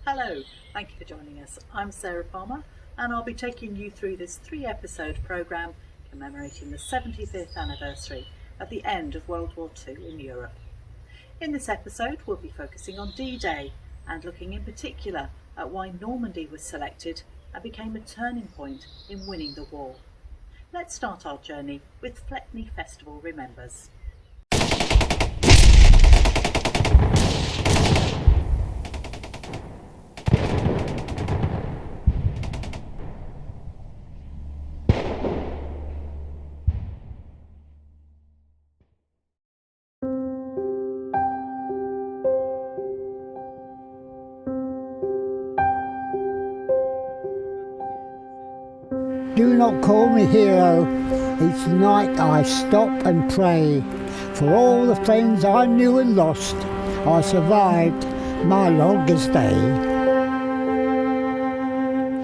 Hello, thank you for joining us. I'm Sarah Palmer and I'll be taking you through this 3-episode programme commemorating the 75th anniversary of the end of World War II in Europe. In this episode we'll be focusing on D-Day and looking in particular at why Normandy was selected and became a turning point in winning the war. Let's start our journey with Fleckney Festival Remembers. Do not call me hero, each night I stop and pray. For all the friends I knew and lost, I survived my longest day.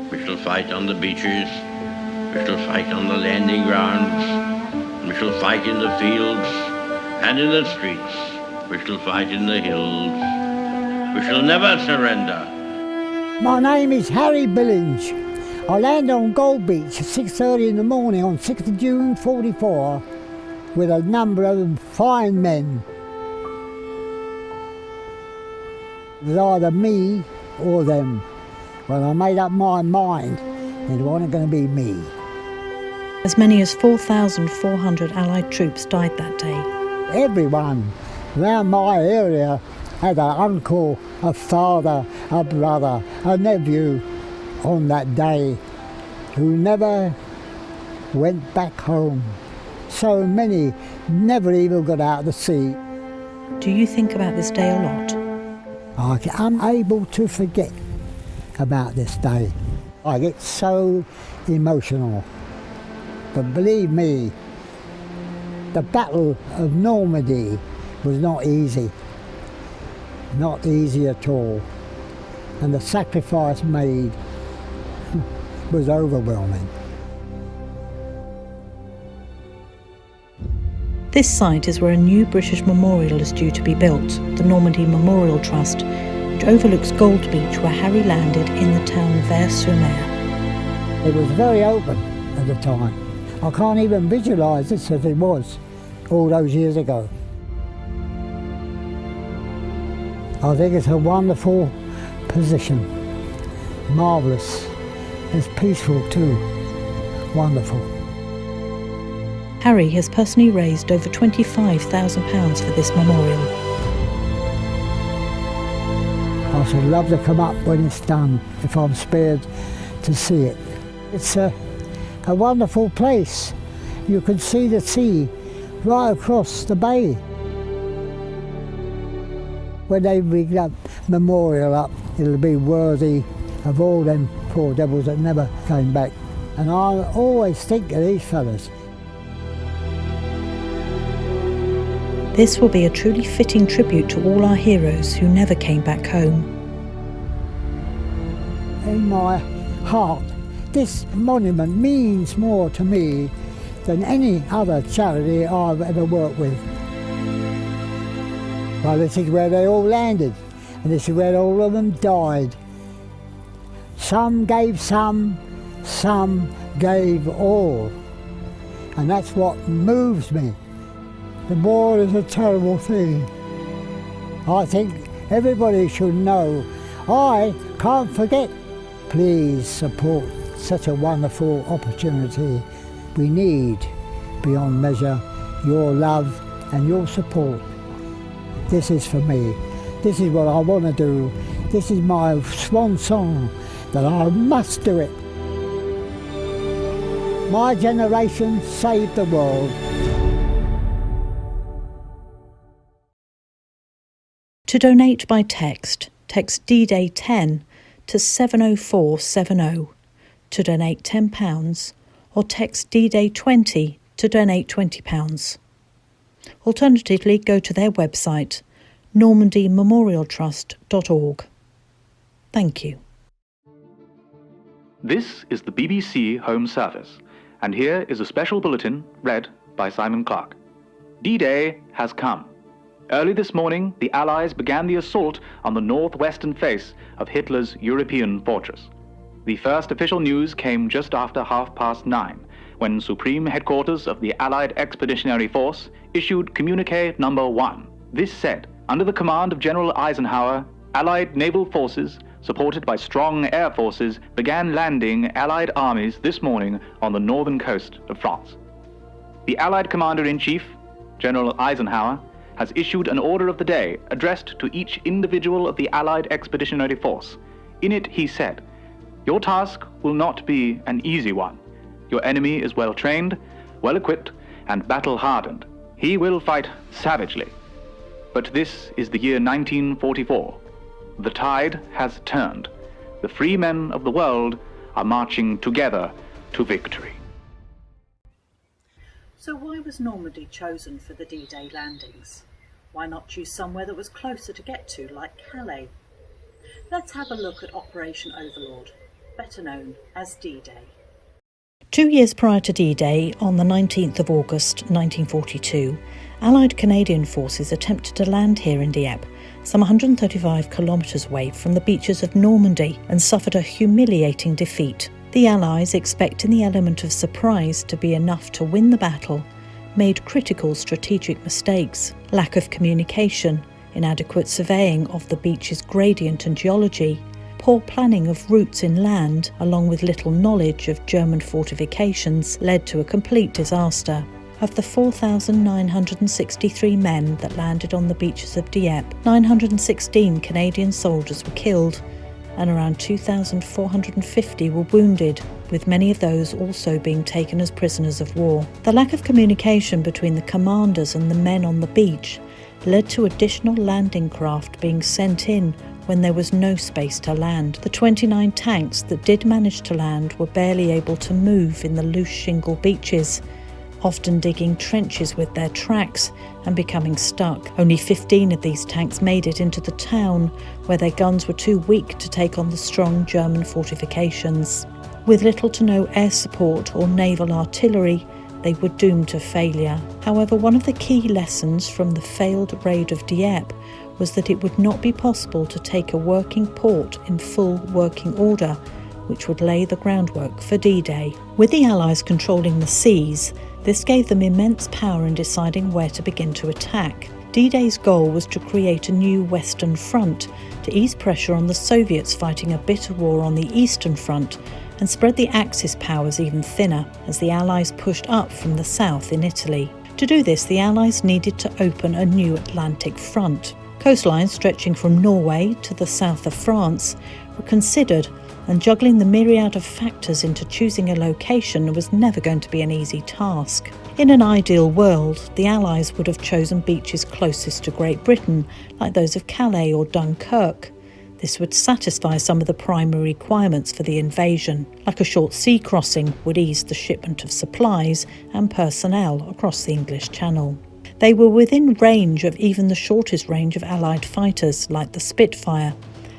We shall fight on the beaches, we shall fight on the landing grounds, we shall fight in the fields and in the streets, we shall fight in the hills, we shall never surrender. My name is Harry Billings. I landed on Gold Beach at 6:30 in the morning on 6th of June 44 with a number of fine men. It was either me or them. Well, I made up my mind it wasn't going to be me. As many as 4,400 Allied troops died that day. Everyone around my area had an uncle, a father, a brother, a nephew on that day who never went back home. So many never even got out of the sea. Do you think about this day a lot? I'm unable to forget about this day. I get so emotional. But believe me, the Battle of Normandy was not easy. Not easy at all. And the sacrifice made was overwhelming. This site is where a new British memorial is due to be built, the Normandy Memorial Trust, which overlooks Gold Beach where Harry landed in the town of Vers-sur-Mer. It was very open at the time. I can't even visualise this as it was all those years ago. I think it's a wonderful position, marvellous. It's peaceful too, wonderful. Harry has personally raised over £25,000 for this memorial. I should love to come up when it's done, if I'm spared to see it. It's a wonderful place. You can see the sea right across the bay. When they bring that memorial up, it'll be worthy of all them poor devils that never came back. And I always think of these fellas. This will be a truly fitting tribute to all our heroes who never came back home. In my heart, this monument means more to me than any other charity I've ever worked with. Well, this is where they all landed, and this is where all of them died. Some gave some gave all. And that's what moves me. The war is a terrible thing. I think everybody should know. I can't forget. Please support such a wonderful opportunity. We need, beyond measure, your love and your support. This is for me. This is what I want to do. This is my swan song, that I must do it. My generation saved the world. To donate by text, text D-Day 10 to 70470 to donate £10, or text D-Day 20 to donate £20. Alternatively, go to their website, normandymemorialtrust.org. Thank you. This is the BBC Home Service, and here is a special bulletin read by Simon Clark. D-Day has come. Early this morning, the Allies began the assault on the northwestern face of Hitler's European fortress. The first official news came just after 9:30, when Supreme Headquarters of the Allied Expeditionary Force issued Communique Number 1. This said, under the command of General Eisenhower, Allied naval forces, supported by strong air forces, began landing Allied armies this morning on the northern coast of France. The Allied Commander-in-Chief, General Eisenhower, has issued an order of the day addressed to each individual of the Allied Expeditionary Force. In it, he said, "Your task will not be an easy one. Your enemy is well trained, well equipped, and battle-hardened. He will fight savagely. But this is the year 1944. The tide has turned. The free men of the world are marching together to victory." So why was Normandy chosen for the D-Day landings? Why not choose somewhere that was closer to get to, like Calais? Let's have a look at Operation Overlord, better known as D-Day. 2 years prior to D-Day, on the 19th of August 1942, Allied Canadian forces attempted to land here in Dieppe, some 135 kilometres away from the beaches of Normandy, and suffered a humiliating defeat. The Allies, expecting the element of surprise to be enough to win the battle, made critical strategic mistakes: lack of communication, inadequate surveying of the beach's gradient and geology, poor planning of routes inland, along with little knowledge of German fortifications, led to a complete disaster. Of the 4,963 men that landed on the beaches of Dieppe, 916 Canadian soldiers were killed, and around 2,450 were wounded, with many of those also being taken as prisoners of war. The lack of communication between the commanders and the men on the beach led to additional landing craft being sent in when there was no space to land. The 29 tanks that did manage to land were barely able to move in the loose shingle beaches, often digging trenches with their tracks and becoming stuck. Only 15 of these tanks made it into the town, where their guns were too weak to take on the strong German fortifications. With little to no air support or naval artillery, they were doomed to failure. However, one of the key lessons from the failed raid of Dieppe was that it would not be possible to take a working port in full working order, which would lay the groundwork for D-Day. With the Allies controlling the seas, this gave them immense power in deciding where to begin to attack. D-Day's goal was to create a new Western Front to ease pressure on the Soviets fighting a bitter war on the Eastern Front, and spread the Axis powers even thinner as the Allies pushed up from the south in Italy. To do this, the Allies needed to open a new Atlantic front. Coastlines stretching from Norway to the south of France were considered, and juggling the myriad of factors into choosing a location was never going to be an easy task. In an ideal world, the Allies would have chosen beaches closest to Great Britain, like those of Calais or Dunkirk. This would satisfy some of the primary requirements for the invasion, like a short sea crossing would ease the shipment of supplies and personnel across the English Channel. They were within range of even the shortest range of Allied fighters, like the Spitfire,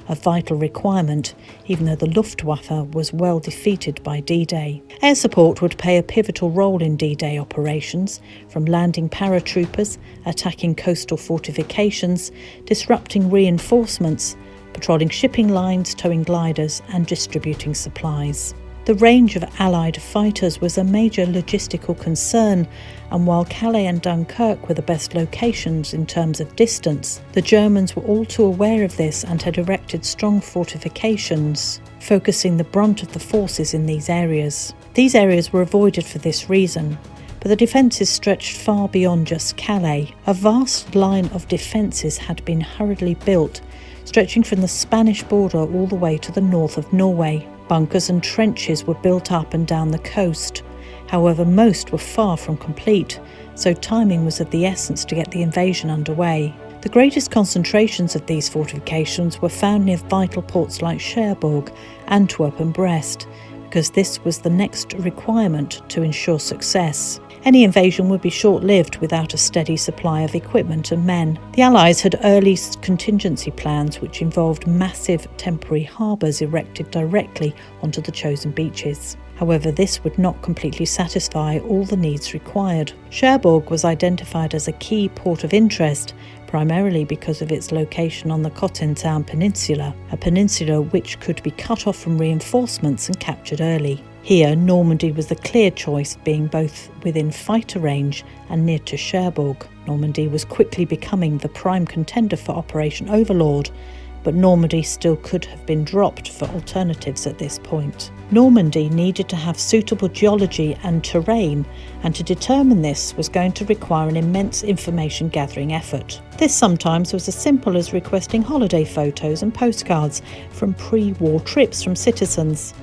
a vital requirement, even though the Luftwaffe was well defeated by D-Day. Air support would play a pivotal role in D-Day operations, from landing paratroopers, attacking coastal fortifications, disrupting reinforcements, patrolling shipping lines, towing gliders, and distributing supplies. The range of Allied fighters was a major logistical concern, and while Calais and Dunkirk were the best locations in terms of distance, the Germans were all too aware of this and had erected strong fortifications, focusing the brunt of the forces in these areas. These areas were avoided for this reason, but the defences stretched far beyond just Calais. A vast line of defences had been hurriedly built, stretching from the Spanish border all the way to the north of Norway. Bunkers and trenches were built up and down the coast. However, most were far from complete, so timing was of the essence to get the invasion underway. The greatest concentrations of these fortifications were found near vital ports like Cherbourg, Antwerp and Brest, because this was the next requirement to ensure success. Any invasion would be short-lived without a steady supply of equipment and men. The Allies had early contingency plans which involved massive temporary harbours erected directly onto the chosen beaches. However, this would not completely satisfy all the needs required. Cherbourg was identified as a key port of interest, primarily because of its location on the Cotentin Peninsula, a peninsula which could be cut off from reinforcements and captured early. Here, Normandy was the clear choice, being both within fighter range and near to Cherbourg. Normandy was quickly becoming the prime contender for Operation Overlord, but Normandy still could have been dropped for alternatives at this point. Normandy needed to have suitable geology and terrain, and to determine this was going to require an immense information gathering effort. This sometimes was as simple as requesting holiday photos and postcards from pre-war trips from citizens.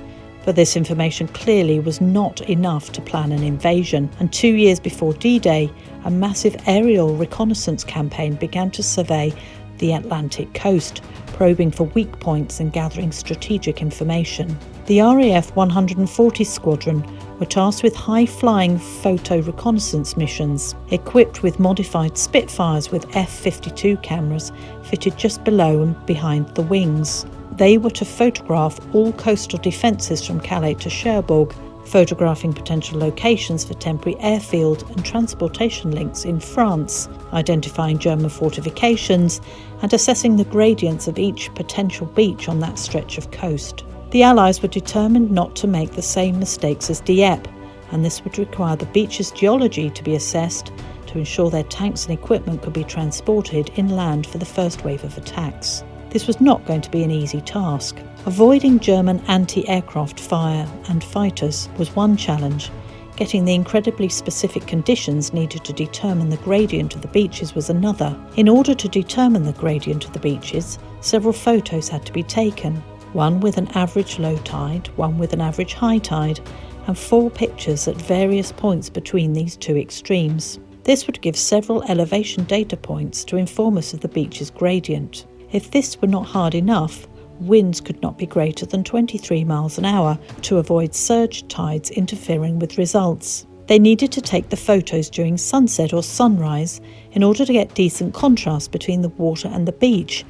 But this information clearly was not enough to plan an invasion, and 2 years before D-Day, a massive aerial reconnaissance campaign began to survey the Atlantic coast, probing for weak points and gathering strategic information. The RAF 140 Squadron were tasked with high-flying photo reconnaissance missions, equipped with modified Spitfires with F-52 cameras fitted just below and behind the wings. They were to photograph all coastal defences from Calais to Cherbourg, photographing potential locations for temporary airfield and transportation links in France, identifying German fortifications, and assessing the gradients of each potential beach on that stretch of coast. The Allies were determined not to make the same mistakes as Dieppe, and this would require the beach's geology to be assessed to ensure their tanks and equipment could be transported inland for the first wave of attacks. This was not going to be an easy task. Avoiding German anti-aircraft fire and fighters was one challenge. Getting the incredibly specific conditions needed to determine the gradient of the beaches was another. In order to determine the gradient of the beaches, several photos had to be taken. One with an average low tide, one with an average high tide, and 4 pictures at various points between these two extremes. This would give several elevation data points to inform us of the beach's gradient. If this were not hard enough, winds could not be greater than 23 miles an hour to avoid surge tides interfering with results. They needed to take the photos during sunset or sunrise in order to get decent contrast between the water and the beach,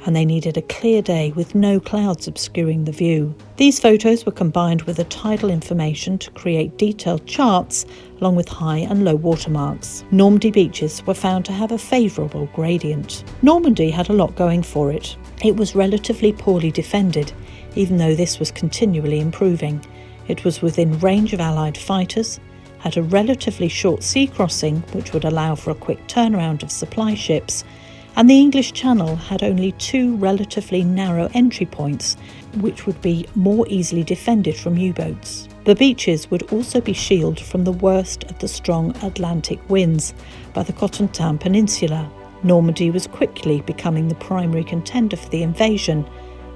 and they needed a clear day with no clouds obscuring the view. These photos were combined with the tidal information to create detailed charts along with high and low water marks. Normandy beaches were found to have a favourable gradient. Normandy had a lot going for it. It was relatively poorly defended, even though this was continually improving. It was within range of Allied fighters, had a relatively short sea crossing which would allow for a quick turnaround of supply ships, and the English Channel had only 2 relatively narrow entry points which would be more easily defended from U-boats. The beaches would also be shielded from the worst of the strong Atlantic winds by the Cotentin Peninsula. Normandy was quickly becoming the primary contender for the invasion.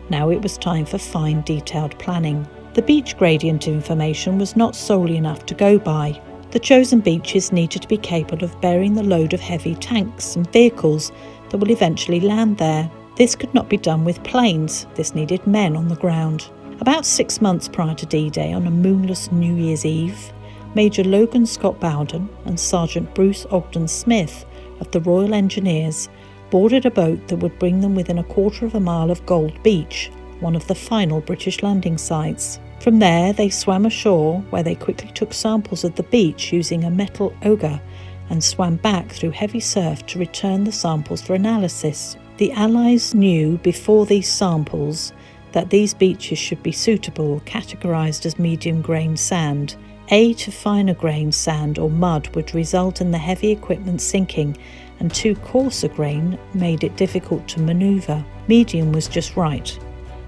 Now it was time for fine, detailed planning. The beach gradient information was not solely enough to go by. The chosen beaches needed to be capable of bearing the load of heavy tanks and vehicles that will eventually land there. This could not be done with planes. This needed men on the ground. About 6 months prior to D-Day, on a moonless New Year's Eve, Major Logan Scott Bowden and Sergeant Bruce Ogden Smith of the Royal Engineers boarded a boat that would bring them within a quarter of a mile of Gold Beach, one of the final British landing sites. From there, they swam ashore, where they quickly took samples of the beach using a metal auger and swam back through heavy surf to return the samples for analysis. The Allies knew before these samples that these beaches should be suitable, categorised as medium-grained sand. A to finer grained sand or mud would result in the heavy equipment sinking, and too coarser grain made it difficult to manoeuvre. Medium was just right.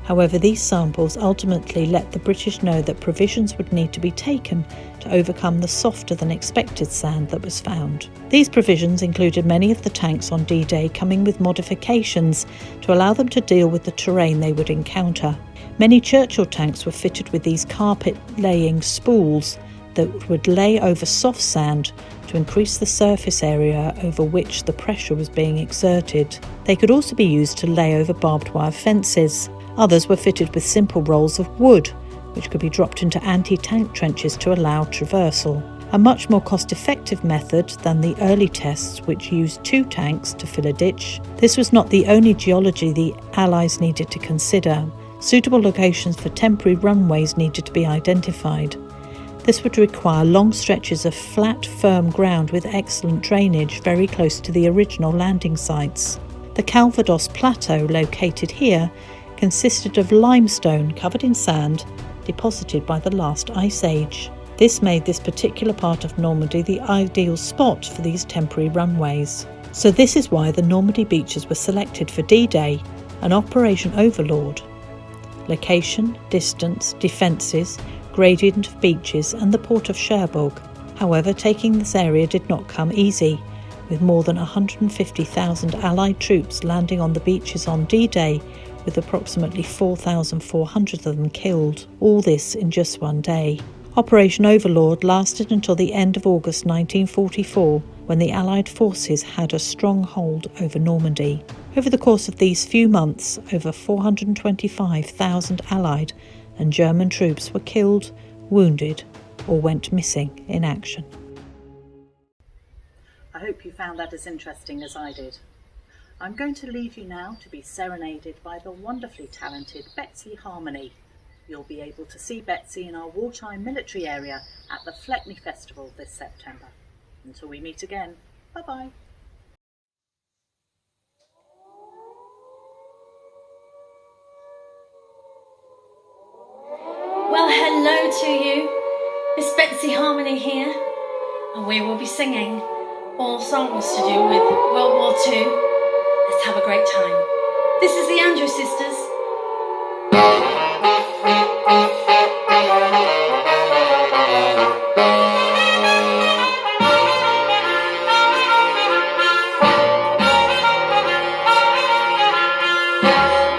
However, these samples ultimately let the British know that provisions would need to be taken to overcome the softer than expected sand that was found. These provisions included many of the tanks on D-Day coming with modifications to allow them to deal with the terrain they would encounter. Many Churchill tanks were fitted with these carpet-laying spools that would lay over soft sand to increase the surface area over which the pressure was being exerted. They could also be used to lay over barbed wire fences. Others were fitted with simple rolls of wood, which could be dropped into anti-tank trenches to allow traversal. A much more cost-effective method than the early tests, which used 2 tanks to fill a ditch. This was not the only geology the Allies needed to consider. Suitable locations for temporary runways needed to be identified. This would require long stretches of flat, firm ground with excellent drainage very close to the original landing sites. The Calvados Plateau, located here, consisted of limestone covered in sand deposited by the last ice age. This made this particular part of Normandy the ideal spot for these temporary runways. So this is why the Normandy beaches were selected for D-Day and Operation Overlord. Location, distance, defences, gradient of beaches and the port of Cherbourg. However, taking this area did not come easy, with more than 150,000 Allied troops landing on the beaches on D-Day, with approximately 4,400 of them killed. All this in just one day. Operation Overlord lasted until the end of August 1944, when the Allied forces had a strong hold over Normandy. Over the course of these few months, over 425,000 Allied and German troops were killed, wounded, or went missing in action. I hope you found that as interesting as I did. I'm going to leave you now to be serenaded by the wonderfully talented Betsy Harmony. You'll be able to see Betsy in our wartime military area at the Fleckney Festival this September. Until we meet again, bye-bye. Well, hello to you. It's Betsy Harmony here, and we will be singing all songs to do with World War II. Let's have a great time. This is the Andrews Sisters.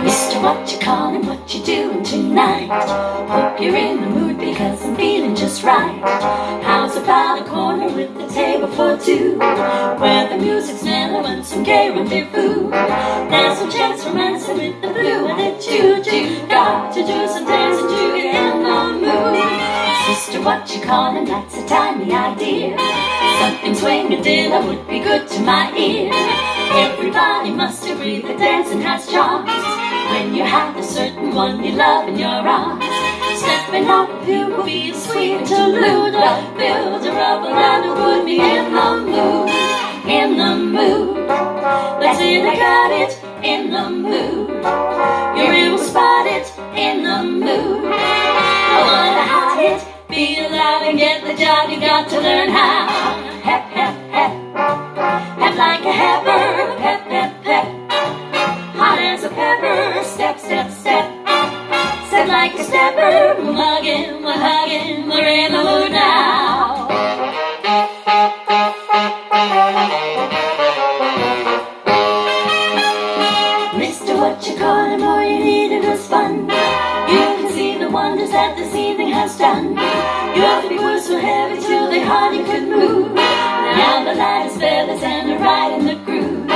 Mister, what you calling, what you doing tonight? Hope you're in the mood because I'm feeling just right. How's about a corner with the table for two, where the music's mellow and some gay rendezvous? There's some chance romancing with the blue and the choo-choo. Got to do some dancing to get in the mood. Sister, what you calling? That's a timely idea. Something swinging dinner would be good to my ear. Everybody must agree that dancing has charms when you have a certain one you love in your arms. Stepping up, you will be a sweet interlude. Build a rubber and it would be in the mood. In the mood. That's it, I got it. In the mood. You will spot it. In the mood. I wanna hide it. Be alive and get the job. You got to learn how. Hep, hep, hep. Hep like a heifer. Pep, pep, pep. Hot as a pepper. Step, step, step. Step like a stepper. We're hugging, we're in the mood now. Mister, what you calling, boy, you needed us fun. You can see the wonders that this evening has done. Your feet were so heavy till they hardly could move. Now the light is feathers and are right in the groove.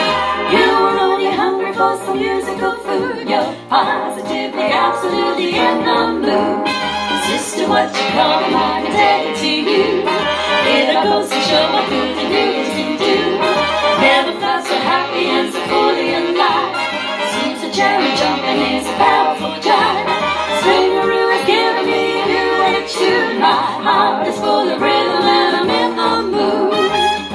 You were only hungry for some musical food. You're positively, absolutely in the mood. Sister, what you calling, I'm indebted to you. It goes to show what good and news can do. Never felt so happy and so fully alive. Seems a cherry jumping is a powerful jive. Swingaroo is giving me a new attitude. My heart is full of rhythm and I'm in the mood.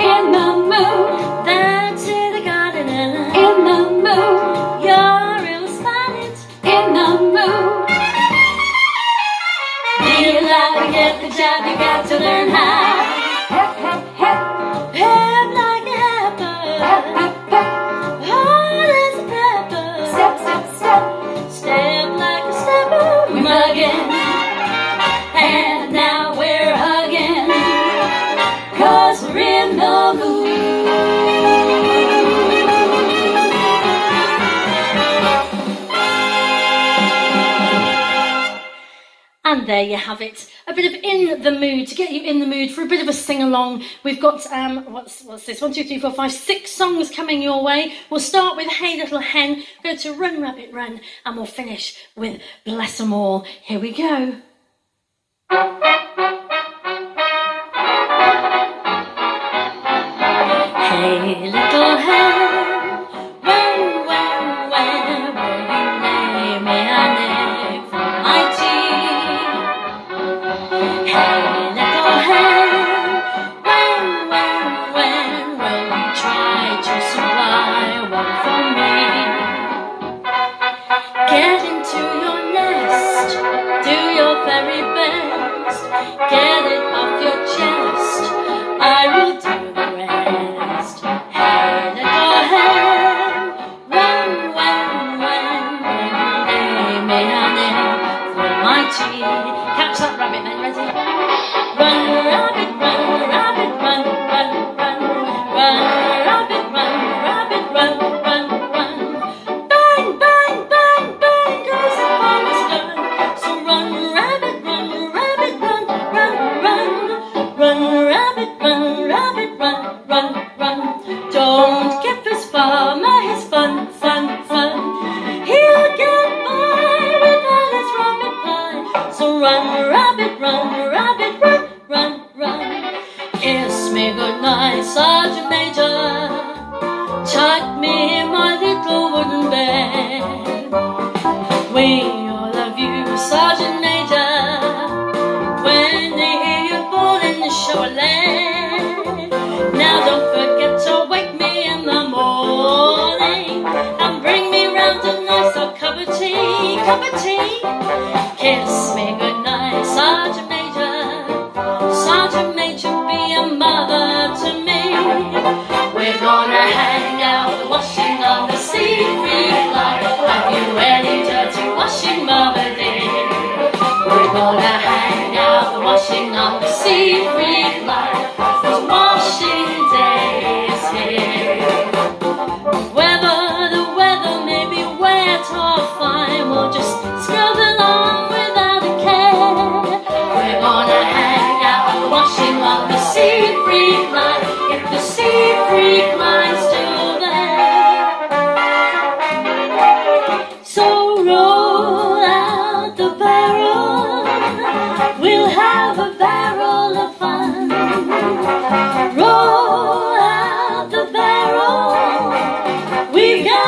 In the mood. That's it, I got it. In the mood. You're real spotted. In the mood. Be alive and get the job, you got to learn how. Hep, hep, hep. Hep like a heifer. Hep, hep, hep. Hard as a pepper. Step, step, step. Step like a stepper. We're mugging. And now we're hugging. 'Cause we're in the mood. And there you have it, a bit of in the mood, to get you in the mood for a bit of a sing-along. We've got, what's this, 1, 2, 3, 4, 5, 6 songs coming your way. We'll start with Hey Little Hen, go to Run Rabbit Run, and we'll finish with Bless 'Em All. Here we go. Hey little hen, when, where you lay me an egg for my tea? Hey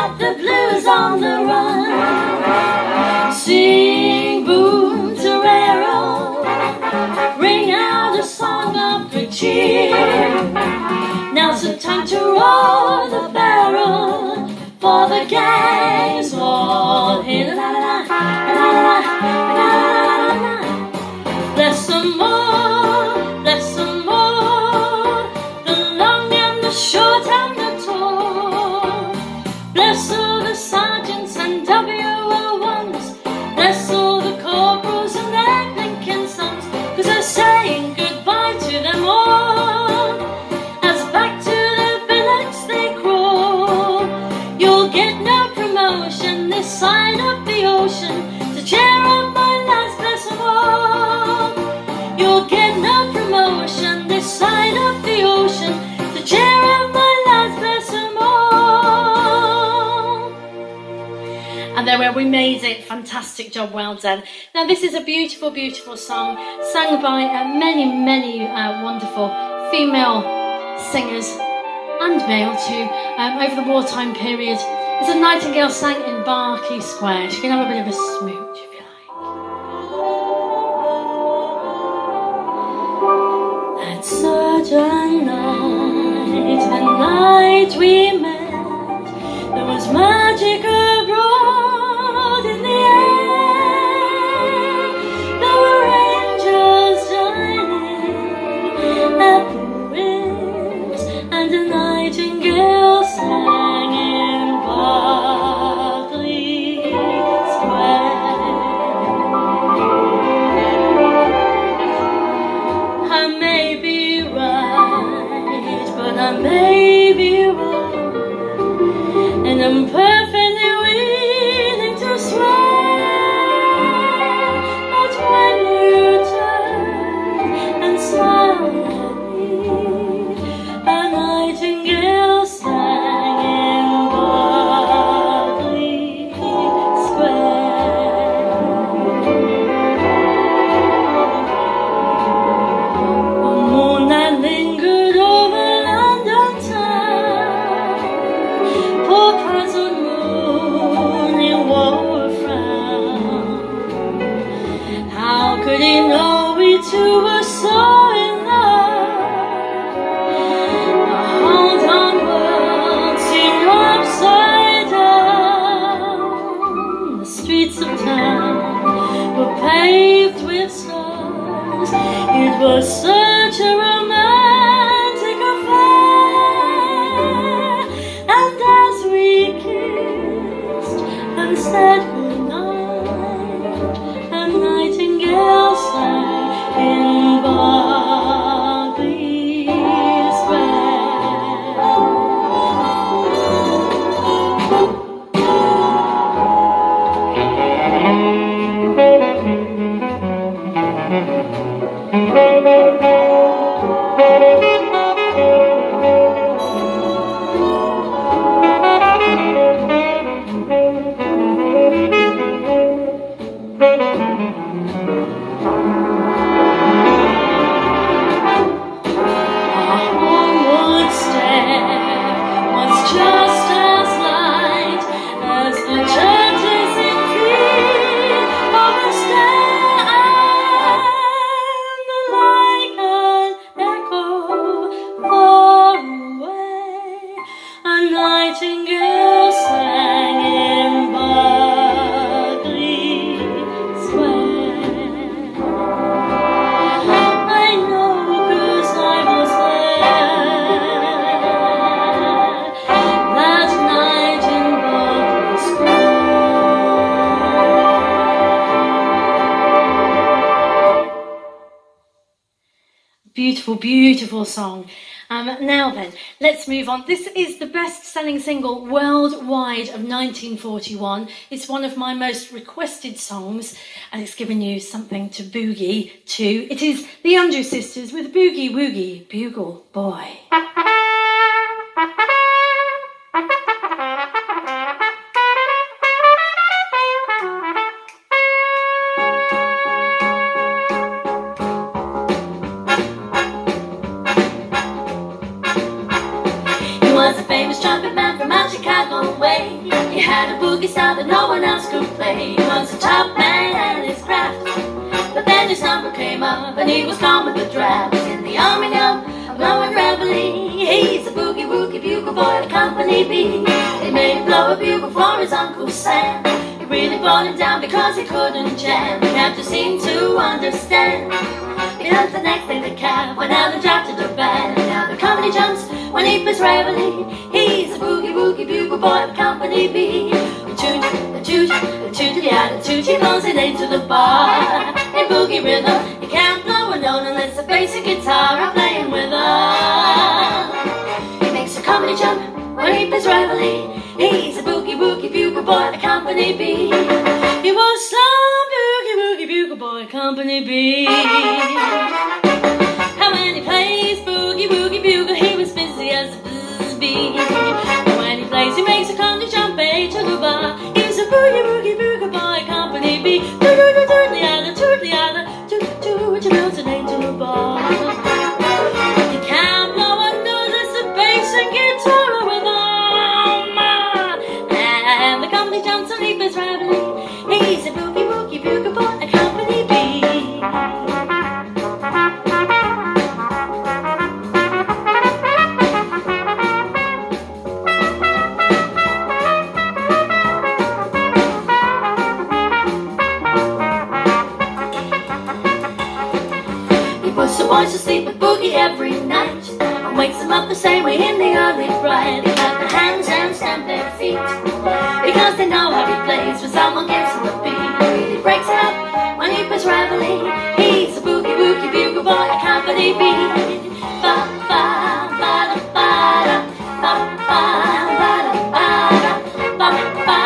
got the blues on the run. Sing boom torero, ring out a song of good cheer. Now's the time to roll the barrel, for the gang's all here. La, la, la, la, la, la, la, la. Bless them all, bless them all, the long and the short and the tall. Bless all the sergeants and WO1s, bless all the corporals and their blinking sons, 'cause they're saying goodbye to them all, as back to their billets they crawl. You'll get no promotion this side of the ocean to cheer up my lads, bless them all. You'll get no promotion this side of the ocean to cheer up my lads, bless them all. And there we made it. Fantastic job, well done. Now this is a beautiful, beautiful song sung by many, many wonderful female singers and male too over the wartime period. It's a Nightingale sang in Berkeley Square. She can have a bit of a smooch if you like. That certain night, the night we met, there was magic abroad in the air. There were angels shining at the winds, and a nightingale sang in Berkeley Square. I may be right, but I may be wrong, and I'm perfectly willing to swear that when you turned and smiled at me, a nightingale sang in Berkeley Square. A moon that lingered over London town, poor puzzled moon, he wore a frown. How could he know we two were so in love? The whole darn world seemed upside down. The streets of town were paved with stars. It was such a romantic affair. And as we kissed and said goodnight, a nightingale sang in Berkeley Square. Our homeward stare was just as light as the churches in feet of a stair, and like an echo far away, a nightingale sang in Berkeley Square. I know 'cause I was there that night in Berkeley Square. Beautiful, beautiful song. Now then, let's move on. This is the best-selling single worldwide of 1941. It's one of my most requested songs, and it's given you something to boogie to. It is the Andrews Sisters with Boogie Woogie Bugle Boy. He was a famous trumpet man from out Chicago way. had a boogie style that no one else could play. He was a top man at his craft. But then his number came up and he was gone with the draft. He's in the army now, blowing reveille. He's a boogie woogie bugle boy at Company B. He made him blow a bugle for his Uncle Sam. He really brought him down because he couldn't jam. He had to seem to understand. Because the next day the cab went out and drafted a band. Now the company jumps when he plays reveille. He's a boogie woogie bugle boy at Company B. Toot, he blows it into the bar. In boogie rhythm, he can't blow a note unless the basic guitar are playing with him. He makes a comedy jump when he plays reveille. He's a boogie woogie bugle boy at Company B. He was some boogie woogie bugle boy at Company B. And when he plays boogie woogie bugle, he was busy as a bee. And when he plays, he makes a comedy jump A to the bar. He's a boogie woogie bugle boy at Company B. Which blows an A to the bar. He can't blow a note unless the bass and guitar are with him. And the company jumps and he plays reveille. He's a boogie woogie bugle boy at Company B. Puts the boys to sleep with boogie every night and wakes them up the same way in the early bright. They clap their hands and stamp their feet because they know how he plays when someone gives him a beat. He really breaks it up when he plays reveille. He's a boogie woogie bugle boy at Company B. Ba ba ba da ba da ba ba ba da ba da ba ba ba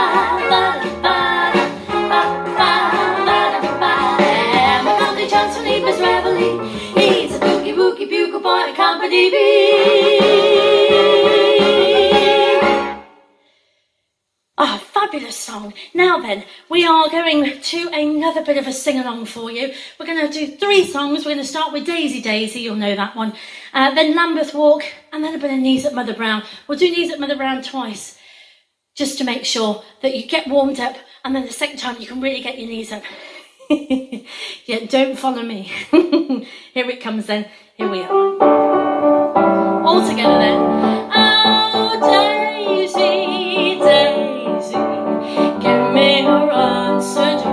da ba da ba ba ba da ba. And the company jumps when he plays reveille. He's a boogie woogie bugle boy at Company B. Oh, fabulous song. Now then, we are going to another bit of a sing-along for you. We're going to do 3 songs. We're going to start with Daisy Daisy, you'll know that one. Then Lambeth Walk, and then a bit of Knees at Mother Brown. We'll do Knees at Mother Brown twice, just to make sure that you get warmed up, and then the second time you can really get your knees up. Yeah, don't follow me. Here it comes then. Here we are. All together then. Oh, Daisy, Daisy, give me your answer, do.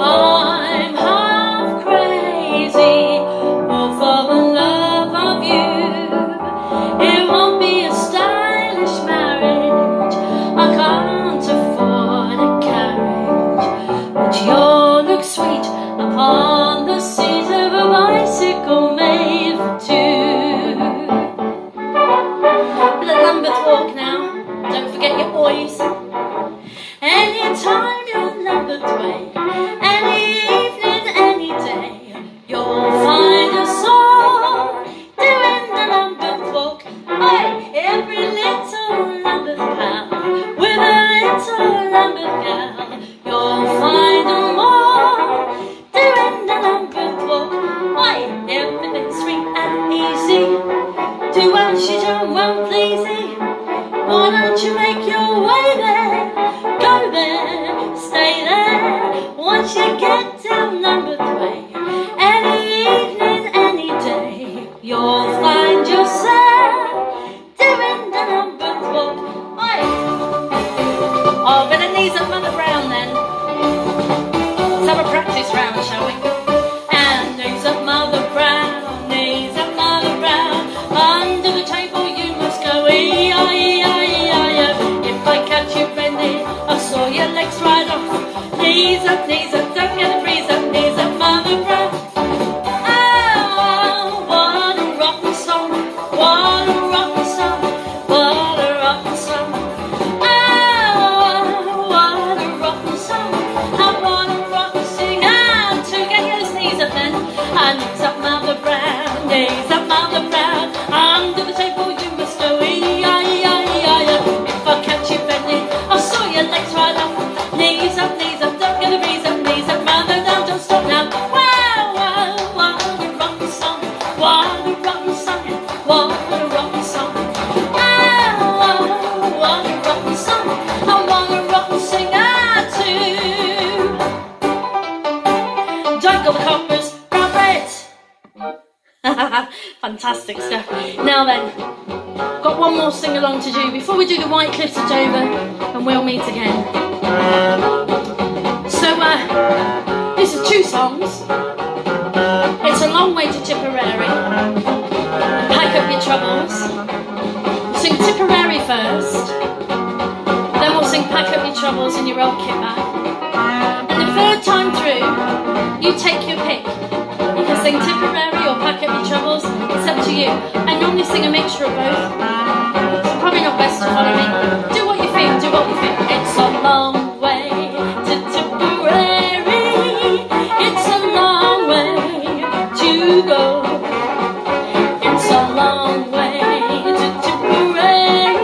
I'm half crazy, oh, for the love of you. It won't be a stylish marriage. I can't afford a carriage. But you look sweet upon the seat of a bicycle made for 2. Lambeth Walk now, don't forget your boys. Anytime you're Lambeth way, any evening, any day, you'll find us all doing the Lambeth Walk. Hey, every little Lambeth pal with a little Lambeth gal, you'll find them all doing the Lambeth Walk. Why, everything's sweet and easy. Do as you do, well pleasy. Why don't you make your way there? Go there, stay there. Once you get down Lambeth way, any evening, any day, you'll find yourself doing the Lambeth Walk. Why? Oh, but the Knees at Mother Brown then. Let's have a practice round, shall we? And knees at Mother Brown, knees at Mother Brown. Under the table you must go, E-I-E-I-E-I-O. If I catch you bending, I'll saw your legs right off. Knees up, don't get a breeze up. Knees at Mother Brown. Fantastic stuff. Now then, got one more sing along to do before we do the White Cliffs of Dover, and we'll meet again. So these are two songs. It's a long way to Tipperary. Pack up your troubles. We'll sing Tipperary first, then we'll sing Pack Up Your Troubles in your old kit bag. And the third time through, you take your pick. You can sing Tipperary or Pack Up Your Troubles, it's up to you. I normally sing a mixture of both, so probably not best to follow me. Do what you feel, do what you feel. It's a long way to Tipperary. It's a long way to go. It's a long way to Tipperary,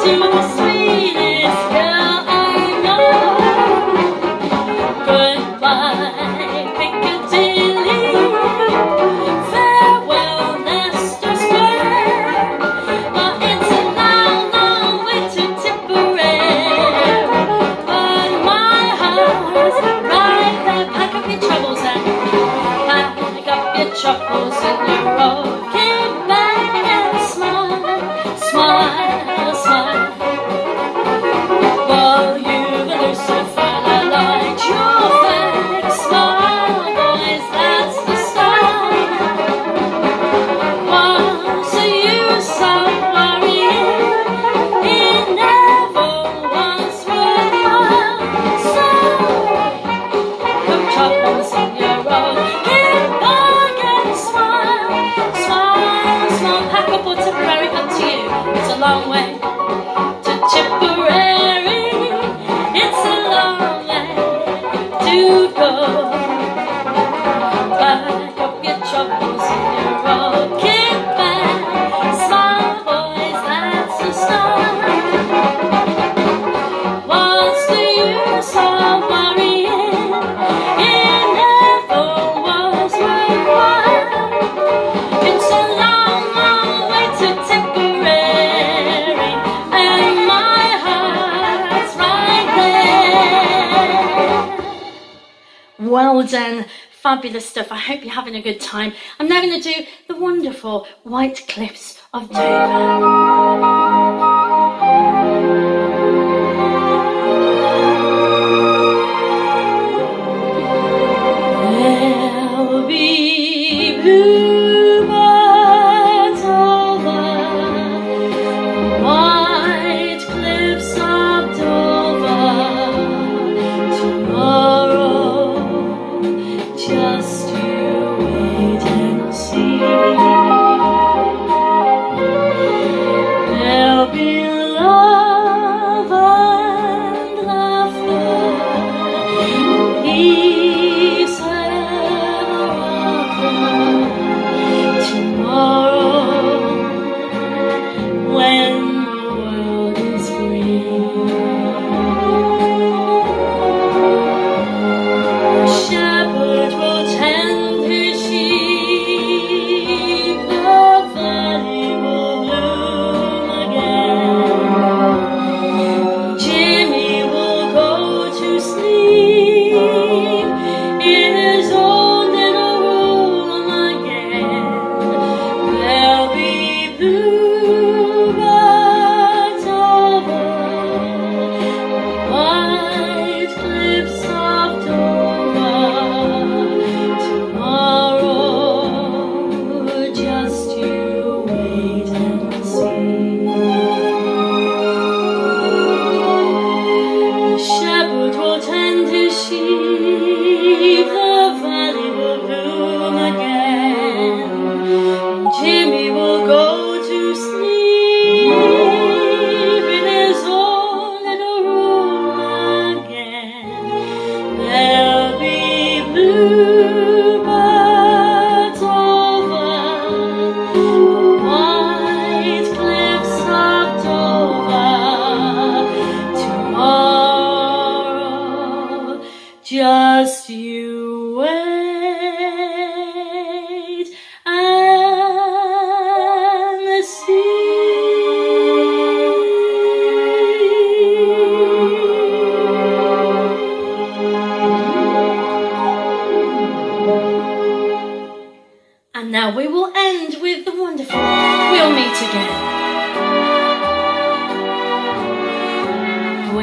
to the sweetest girl I know. Goodbye, Piccadilly. Farewell, Leicester Square. But it's a long, long way to Tipperary. But my heart's right there. Pack up your troubles and pack up your troubles in your rocking bag and smile, smile, smile. While you the Lucifer light your face, smile, boys, that's the style. Once you stop worrying, it never was worthwhile. So come troubles in your rocking bag and smile, smile, smile. Pack up or Tipperary, up to you. It's a long way to Tipperary. It's a long way to go. Pack up your troubles in your rocking bag. Smile, boys, that's the start. What's the use of worrying? It never was worthwhile. It's a long, long way to Tipperary, and my heart's right there. Well done, fabulous stuff. I hope you're having a good time. I'm now going to do the wonderful White Cliffs of Dover. There'll be bluebirds over the white cliffs of Dover tomorrow. Just you wait and see. There'll be love and laughter, peace and laughter tomorrow when the world is free. The shepherd will tend his sheep, the valley will bloom again. Jimmy will go to sleep in his own little room again. There'll be bluebirds over the white cliffs of Dover tomorrow. Just you wait and see. The shepherd will tend his sheep, the valley will bloom again. Jimmy will go to sleep in his own little room again. There'll be bluebirds over the white cliffs of Dover tomorrow. Just you wait and see. And now we will end with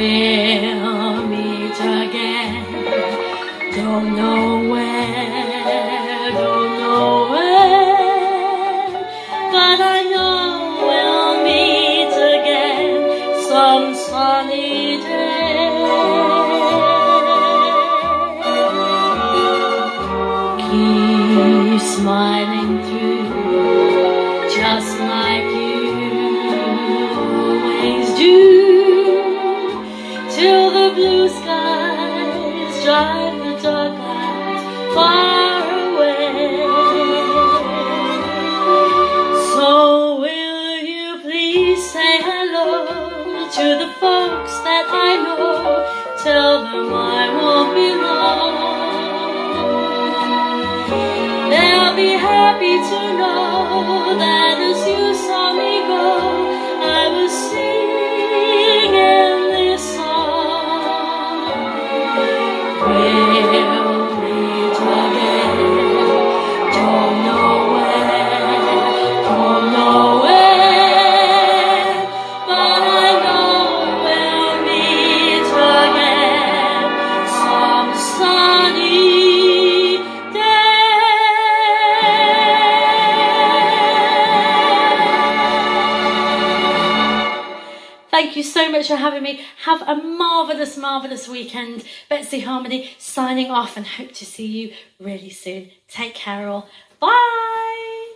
we'll meet again. Don't know where, don't know when, but I know we'll meet again some sunny day. Keep smiling through, just like you always do, till the blue skies drive the dark clouds far away. So will you please say hello to the folks that I know? Tell them I won't be long. They'll be happy to know that as you saw me go, I was singing this song. We'll meet again. Don't know where, don't know when, but I know we'll meet again some sunny day. Thank you so much for having me. Have a marvellous, marvellous weekend. Betsy Harmony signing off, and hope to see you really soon. Take care all. Bye.